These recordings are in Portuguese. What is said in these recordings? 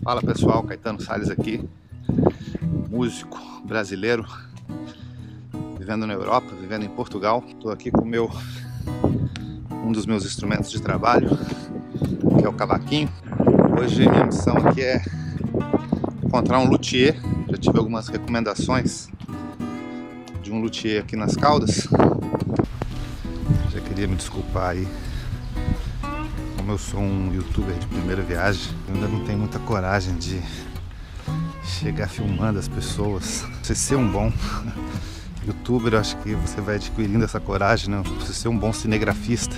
Fala pessoal, Caetano Salles aqui, músico brasileiro, vivendo na Europa, vivendo em Portugal. Estou aqui com um dos meus instrumentos de trabalho, que é o cavaquinho. Hoje minha missão aqui é encontrar um luthier. Já tive algumas recomendações de um luthier aqui nas Caldas. Já queria me desculpar aí. Como eu sou um youtuber de primeira viagem, eu ainda não tenho muita coragem de chegar filmando as pessoas. Você ser um bom youtuber, eu acho que você vai adquirindo essa coragem, né? Você ser um bom cinegrafista,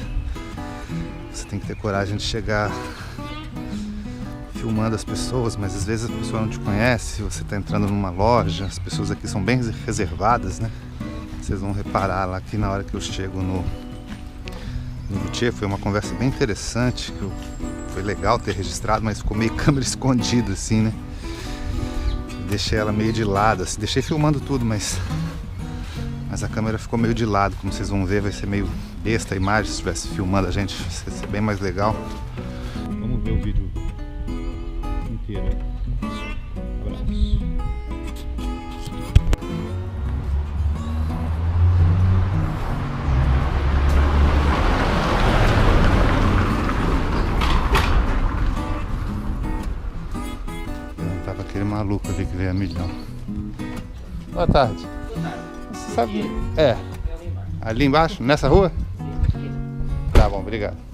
você tem que ter coragem de chegar filmando as pessoas, mas às vezes a pessoa não te conhece, você está entrando numa loja, as pessoas aqui são bem reservadas, né? Vocês vão reparar lá que na hora que eu chego no luthier, foi uma conversa bem interessante, foi legal ter registrado, mas ficou meio câmera escondida assim, né? Eu deixei ela meio de lado, assim, deixei filmando tudo, mas a câmera ficou meio de lado, como vocês vão ver, vai ser meio besta a imagem, se estivesse filmando a gente, vai ser bem mais legal. Vamos ver o vídeo inteiro aí. Abraço. Aquele maluco ali que veio a milhão. Boa tarde. Você sabe? É. Ali embaixo? Nessa rua? Tá bom, obrigado.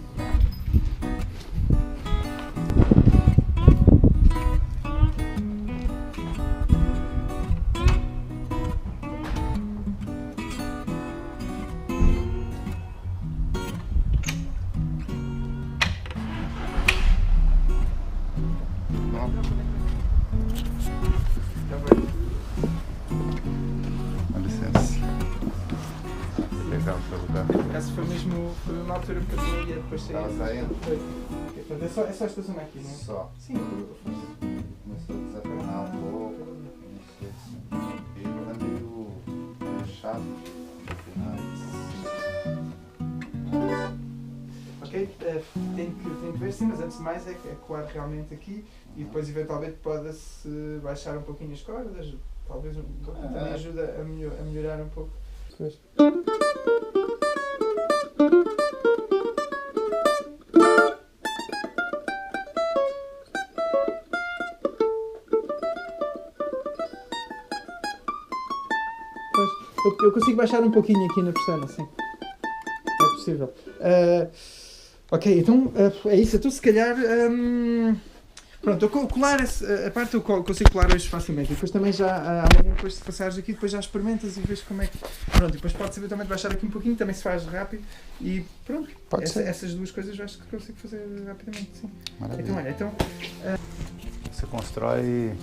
Essa foi mesmo uma altura que eu ia depois sair. Estava saindo? É só esta zona aqui, não é? Só. Sim, Começou a desafinar um pouco. Não sei se é meio chato. Ok, tem que ver sim, mas antes de mais é coar realmente aqui e depois eventualmente pode-se baixar um pouquinho as cordas, talvez também ajuda a melhorar um pouco. Pois. Eu consigo baixar um pouquinho aqui na pestana, sim. É possível. Ok, então é isso. Então se calhar... pronto, eu colar a parte eu consigo colar hoje facilmente. E depois também já amanhã, depois de passares aqui, depois já experimentas e vês como é que... Pronto, e depois pode-se eventualmente baixar aqui um pouquinho, também se faz rápido. E pronto, essas duas coisas eu acho que consigo fazer rapidamente, sim. Maravilha. Então olha, Você constrói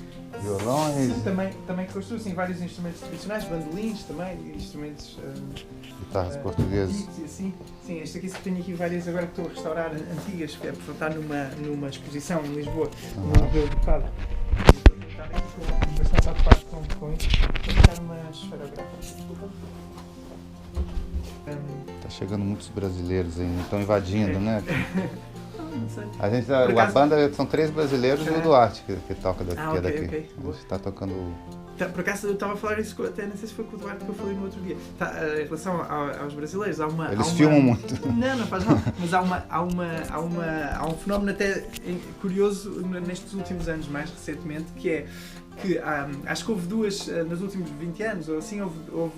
violões? Sim, também construo sim, vários instrumentos tradicionais, bandolins também, instrumentos... Guitarras portuguesas? Sim, este aqui tenho aqui várias agora que estou a restaurar, antigas, que é para estar numa exposição em Lisboa, no Museu do Fado. Estou aqui bastante ocupado com isso, vou deixar uma esferográfica. Tá chegando muitos brasileiros aí, estão invadindo, né? Não sei. A banda são 3 brasileiros e o Duarte que toca daqui. Ok. A gente tá tocando... Por acaso eu estava a falar isso, até não sei se foi com o Duarte que eu falei no outro dia. Em relação aos brasileiros, Eles filmam muito. Não faz mal. Mas há um fenómeno até curioso nestes últimos anos, mais recentemente, que é que acho que houve duas, nos últimos 20 anos, ou assim, houve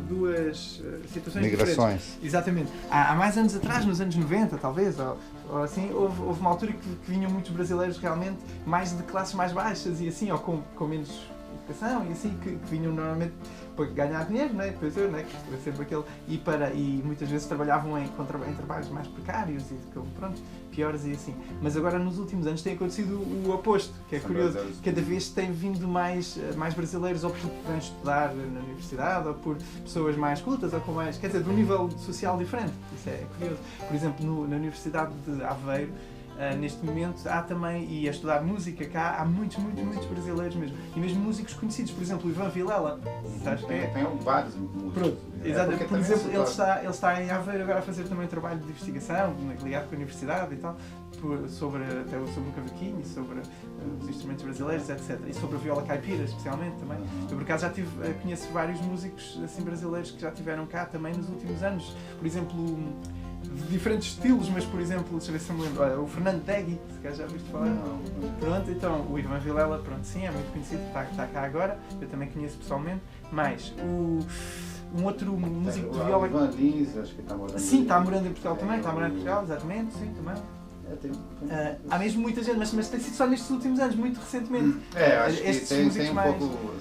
duas situações migrações. Diferentes. Exatamente. Há mais anos atrás, nos anos 90 talvez, ou assim, houve uma altura que vinham muitos brasileiros realmente mais de classes mais baixas e assim, ou com menos educação e assim, que vinham normalmente para ganhar dinheiro, né? Depois eu, né? Que era sempre aquele, e muitas vezes trabalhavam em trabalhos mais precários e pronto, piores e assim. Mas agora nos últimos anos tem acontecido o oposto, que é curioso. Cada vez tem vindo mais brasileiros, ou porque vêm estudar na universidade, ou por pessoas mais cultas, ou com mais, quer dizer, de um nível social diferente. Isso é curioso. Por exemplo, na Universidade de Aveiro, neste momento há também, e a estudar música cá, há muitos brasileiros mesmo. E mesmo músicos conhecidos, por exemplo, o Ivan Vilela. Sabes quem é? Tem vários músicos. Pronto, exatamente. Por exemplo, ele está em Aveiro agora a fazer também um trabalho de investigação, ligado com a universidade e tal, sobre o cavaquinho, sobre os instrumentos brasileiros, etc. E sobre a viola caipira, especialmente, também. Eu, por acaso, conheço vários músicos assim, brasileiros que já estiveram cá também nos últimos anos. Por exemplo, de diferentes estilos, mas, por exemplo, deixa eu ver se eu me lembro, olha, o Fernando Degui, se calhar já ouviste falar. Não. Pronto, então, o Ivan Vilela, pronto, sim, é muito conhecido, está cá agora, eu também conheço pessoalmente. Mais, um outro músico de viola... O Ivan Lins, acho que está morando. Sim, está morando em Portugal também, está morando em Portugal, exatamente, sim, também. Há mesmo muita gente, mas tem sido só nestes últimos anos, muito recentemente. Acho que tem um mais... pouco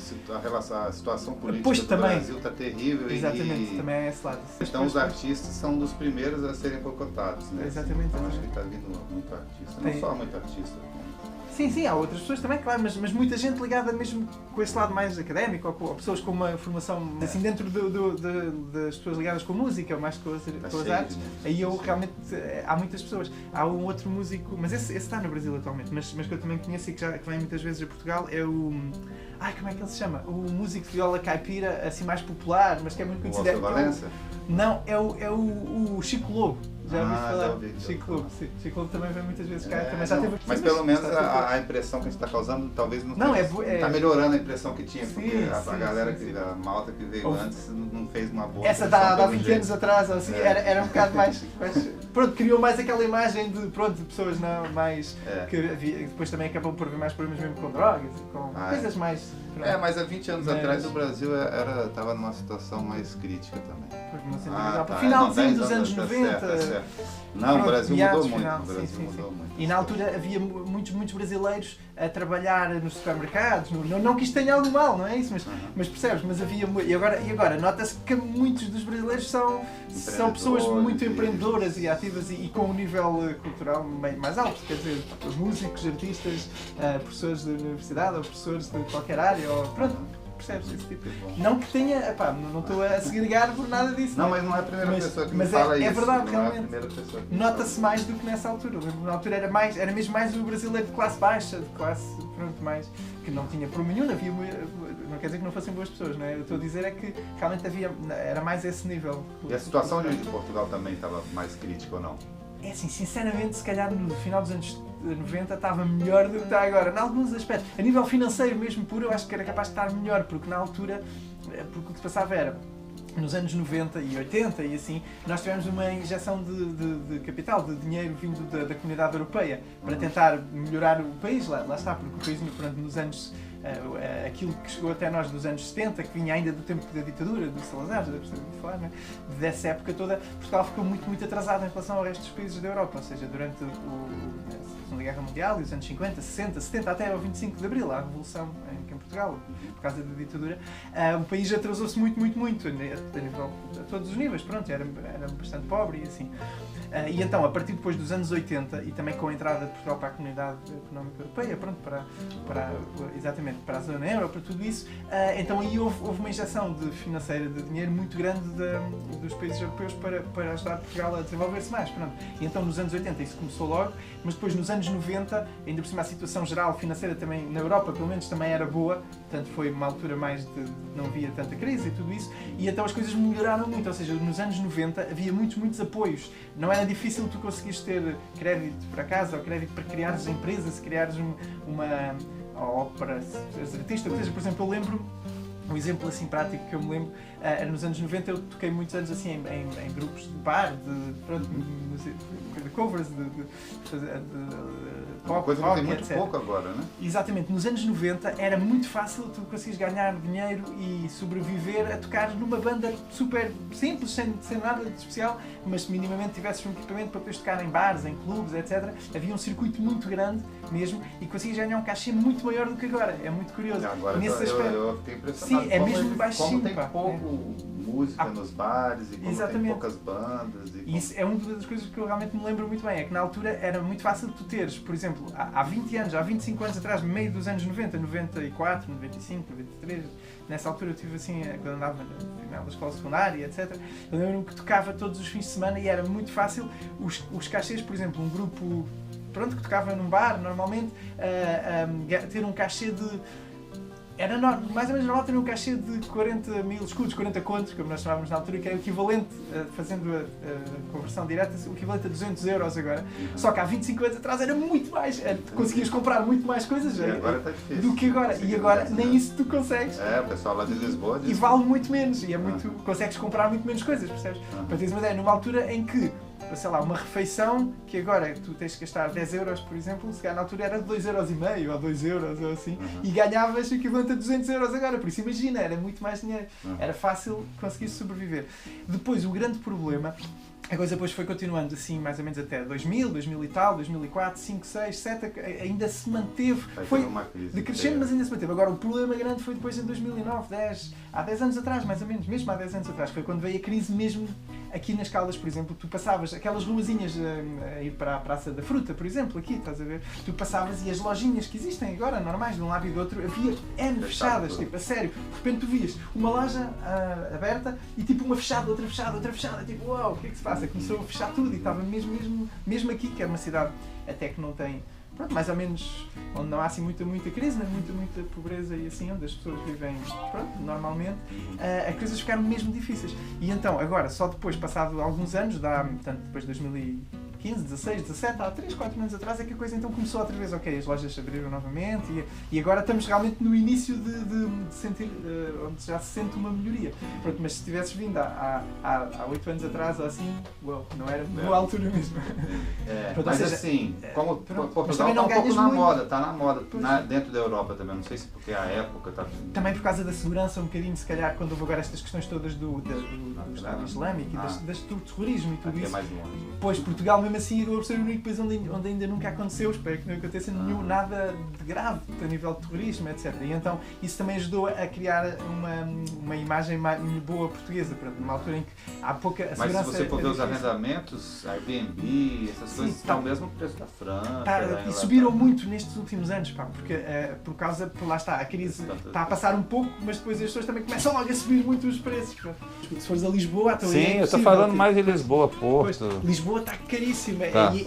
a situação política pois, do também. Brasil está terrível. Exatamente, também é esse lado. Então os artistas são dos primeiros a serem boicotados, né? Exatamente. Então acho que está vindo muito artista, não só muito artista. Sim, há outras pessoas também, claro, mas muita gente ligada mesmo com esse lado mais académico, ou pessoas com uma formação assim dentro das pessoas ligadas com a música, ou mais com as artes. Né? Aí eu realmente, há muitas pessoas. Há um outro músico, mas esse está no Brasil atualmente, mas que eu também conheço e que vem muitas vezes a Portugal, é o... como é que ele se chama? O músico de viola caipira, assim mais popular, mas que é muito conhecido. O Valença? Não, é o Chico Lobo. Já ouvi falar? Já ouvi. Chico Lobo, sim. Chico Lobo também vem muitas vezes cá. Também já teve... Mas pelo menos a impressão que a gente está causando talvez não está melhorando a impressão que tinha, porque a galera, a malta que veio antes não fez uma boa essa há 20 anos atrás, assim, era um bocado mais pronto, criou mais aquela imagem de pessoas mais que depois também acabam por haver mais problemas mesmo com drogas e com coisas mais... mas há 20 anos atrás o Brasil estava numa situação mais crítica também. Finalzinho dos anos 90. Não, o Brasil mudou muito. Muito. E na altura havia muitos brasileiros a trabalhar nos supermercados, não que isto tenha algo mal, não é isso? Mas percebes? Mas havia... E agora nota-se que muitos dos brasileiros são pessoas muito empreendedoras e ativas e com um nível cultural mais alto, quer dizer, músicos, artistas, professores de universidade ou professores de qualquer área, ou pronto. Percebes esse tipo? Não que tenha, não estou a seguir por nada disso. Não, mas não é a primeira pessoa que me fala isso. É verdade, realmente. Nota-se mais do que nessa altura. Na altura era mesmo mais o brasileiro de classe baixa, de classe, mais, que não tinha problema nenhum, não quer dizer que não fossem boas pessoas, não é? Eu estou a dizer é que realmente era mais esse nível. E a situação de Portugal também estava mais crítica ou não? É assim, sinceramente, se calhar no final dos anos 90 estava melhor do que está agora, em alguns aspectos. A nível financeiro mesmo puro, eu acho que era capaz de estar melhor, porque na altura, porque o que se passava era, nos anos 90 e 80 e assim, nós tivemos uma injeção de capital, de dinheiro vindo da comunidade europeia, para tentar melhorar o país, lá está, porque o país, nos anos... aquilo que chegou até nós dos anos 70, que vinha ainda do tempo da ditadura, do Salazar, já deve de falar, né? Dessa época toda, Portugal ficou muito atrasado em relação ao resto dos países da Europa, ou seja, durante a Segunda Guerra Mundial e os anos 50, 60, 70, até ao 25 de Abril, a Revolução em Portugal, por causa da ditadura, o país atrasou-se muito, a todos os níveis, pronto, era bastante pobre e assim. E então, a partir depois dos anos 80, e também com a entrada de Portugal para a Comunidade Económica Europeia, pronto, exatamente, para a zona euro, para tudo isso, então aí houve uma injeção financeira de dinheiro muito grande dos países europeus para ajudar Portugal a desenvolver-se mais, pronto. E então nos anos 80 isso começou logo, mas depois nos anos 90, ainda por cima a situação geral financeira também na Europa, pelo menos, também era boa, portanto foi uma altura mais não havia tanta crise e tudo isso, e então as coisas melhoraram muito, ou seja, nos anos 90 havia muitos apoios, não era difícil tu conseguires ter crédito para casa ou crédito para criares empresas, se criares ou para seres artista, ou seja, por exemplo, eu lembro um exemplo assim prático que eu me lembro, nos anos 90 eu toquei muitos anos assim em grupos de bar, de covers, de pop, coisa que rock, tem muito etc. pouco agora, né? Exatamente, nos anos 90 era muito fácil tu conseguires ganhar dinheiro e sobreviver a tocar numa banda super simples, sem nada de especial, mas se minimamente tivesses um equipamento para depois tocar em bares, em clubes, etc. Havia um circuito muito grande mesmo e conseguias ganhar um cachê muito maior do que agora. É muito curioso. Agora nesse aspecto. Eu fiquei impressionado. Sim, é mesmo baixinho. Como tem pouco música nos bares e como tem poucas bandas. E isso é uma das coisas que eu realmente me lembro muito bem, é que na altura era muito fácil tu teres, por exemplo, há 20 anos, há 25 anos atrás, no meio dos anos 90, 94, 95, 93, nessa altura eu tive assim, quando andava no final da escola secundária, etc. Eu lembro-me que tocava todos os fins de semana e era muito fácil os cachês, por exemplo, um grupo pronto, que tocava num bar, normalmente, ter um cachê de... Era mais ou menos normal ter um cachê de 40 mil escudos, 40 contos, como nós chamávamos na altura, que era o equivalente, fazendo a conversão direta, o equivalente a 200 euros agora. Só que há 25 anos atrás era muito mais, conseguias comprar muito mais coisas agora tá difícil. do que agora. E agora nem isso tu consegues. O pessoal lá de Lisboa diz. E vale muito menos, e consegues comprar muito menos coisas, percebes? Para teres uma ideia, numa altura em que, sei lá, uma refeição que agora tu tens que gastar 10 euros, por exemplo, se calhar na altura era de 2,5 euros ou 2 euros ou assim, e ganhavas o equivalente a 200 euros agora, por isso imagina, era muito mais dinheiro, era fácil conseguir sobreviver. Depois, o grande problema, a coisa depois foi continuando assim, mais ou menos até 2000, 2000 e tal, 2004, 5, 6, 7, ainda se manteve, foi decrescendo, mas ainda se manteve. Agora, o problema grande foi depois em 2009, 10, há 10 anos atrás, mais ou menos, mesmo há 10 anos atrás, foi quando veio a crise mesmo aqui nas Caldas, por exemplo, tu passavas aquelas ruazinhas a ir para a Praça da Fruta, por exemplo, aqui, estás a ver? Tu passavas e as lojinhas que existem agora, normais, de um lado e do outro, havia N fechadas, tipo, a sério. De repente tu vias uma loja aberta e tipo uma fechada, outra fechada, outra fechada, tipo, uau, o que é que se passa? Começou a fechar tudo e estava mesmo aqui, que é uma cidade até que não tem, pronto, mais ou menos, onde não há assim muita crise, né? muita pobreza e assim, onde as pessoas vivem, pronto, normalmente, as coisas ficaram mesmo difíceis. E então, agora, só depois, passado alguns anos, portanto, depois de 2015, 16, 17, há 3, 4 anos atrás, é que a coisa então começou outra vez, ok, as lojas se abriram novamente e agora estamos realmente no início de sentir, onde já se sente uma melhoria. Pronto, mas se tivesses vindo há 8 anos atrás ou assim, não era boa altura mesmo. Pronto, mas seja, assim, como Portugal está um pouco na moda, está na moda, dentro da Europa também, não sei se porque a época está... Também por causa da segurança um bocadinho, se calhar, quando houve agora estas questões todas do Estado Islâmico e do terrorismo e tudo isso. Pois, Portugal mesmo assim acabou por ser o único país onde ainda nunca aconteceu, espero que não aconteça nada de grave a nível de terrorismo, etc. E então isso também ajudou a criar uma imagem boa portuguesa, numa altura em que há pouca a segurança... Mas se você for ver os arrendamentos, Airbnb, essas coisas estão mesmo no preço da França. E subiram muito nestes últimos anos, porque lá está, a crise está a passar um pouco, mas depois as pessoas também começam logo a subir muito os preços. Se fores a Lisboa, então sim, eu estou falando mais de Lisboa, Porto. Pois, Lisboa está caríssima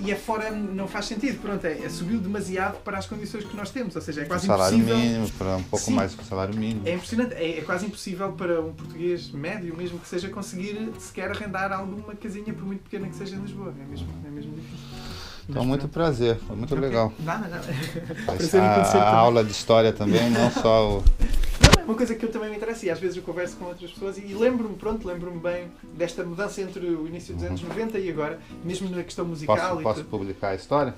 e fora não faz sentido, pronto, subiu demasiado para as condições que nós temos, ou seja, é quase salário impossível... mínimo, para um pouco mais que o salário mínimo. É impressionante, é quase impossível para um português médio mesmo que seja conseguir sequer arrendar alguma casinha, por muito pequena que seja em Lisboa, é mesmo difícil. Então, muito prazer, foi muito legal. Nada. A aula de história também, não só o... É uma coisa que eu também me interessa e às vezes eu converso com outras pessoas e lembro-me bem desta mudança entre o início dos anos 90 e agora, mesmo na questão musical. Posso publicar a história?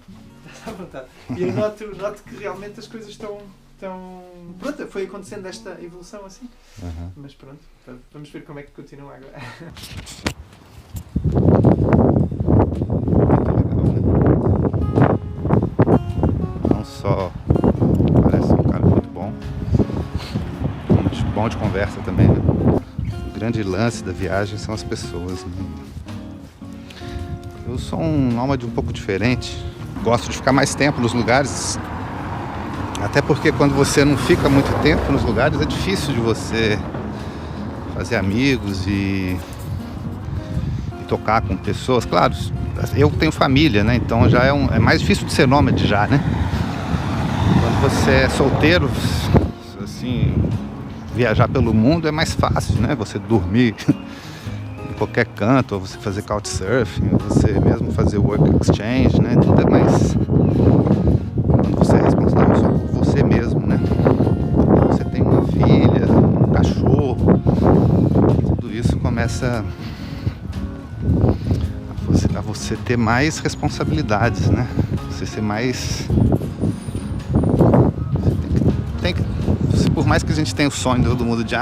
Estás à vontade. E eu noto que realmente as coisas estão... Pronto, foi acontecendo esta evolução assim. Mas pronto, vamos ver como é que continua agora. Não só parece um cara muito bom de conversa também, né? O grande lance da viagem são as pessoas, né? Eu sou um nômade um pouco diferente, gosto de ficar mais tempo nos lugares, até porque quando você não fica muito tempo nos lugares é difícil de você fazer amigos e tocar com pessoas. Claro, eu tenho família, né? Então já é mais difícil de ser nômade já, né? Quando você é solteiro, assim, viajar pelo mundo é mais fácil, né? Você dormir em qualquer canto, ou você fazer couchsurfing, ou você mesmo fazer work exchange, né? Tudo é mais... Quando você é responsável só por você mesmo, né? Você tem uma filha, um cachorro, tudo isso começa a você ter mais responsabilidades, né? Você ser mais... Por mais que a gente tenha o sonho de todo mundo de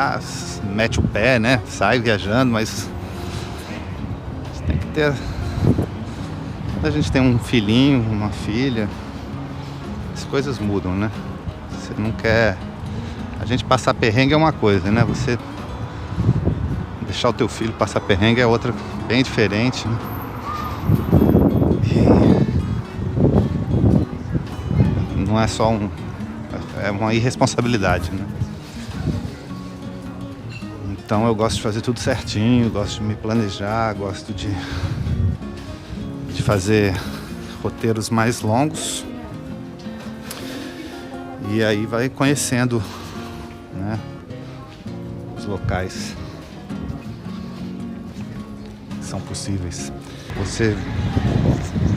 mete o pé, né? Sai viajando, mas você tem que ter... Quando a gente tem um filhinho, uma filha, as coisas mudam, né? Você não quer... A gente passar perrengue é uma coisa, né? Você deixar o teu filho passar perrengue é outra bem diferente, né? E não é só é uma irresponsabilidade, né? Então eu gosto de fazer tudo certinho, gosto de me planejar, gosto de fazer roteiros mais longos. E aí vai conhecendo, né, os locais que são possíveis. Você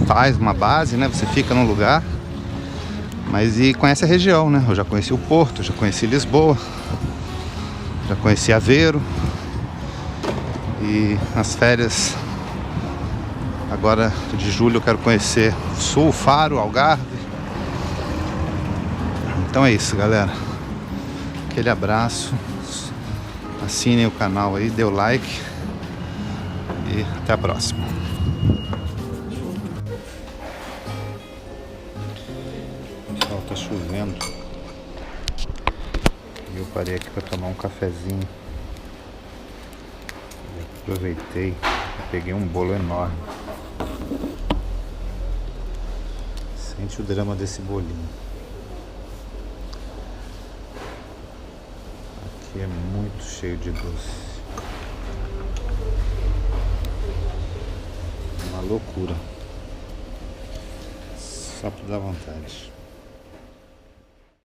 faz uma base, né? Você fica num lugar, mas e conhece a região, né? Eu já conheci o Porto, já conheci Lisboa, já conheci Aveiro. E nas férias agora de julho eu quero conhecer o Sul, Faro, Algarve. Então é isso, galera. Aquele abraço. Assinem o canal aí, dê o like. E até a próxima. Pessoal, tá chovendo. E eu parei aqui para tomar um cafezinho. Aproveitei, peguei um bolo enorme. Sente o drama desse bolinho. Aqui é muito cheio de doce. Uma loucura. Só para dar vontade.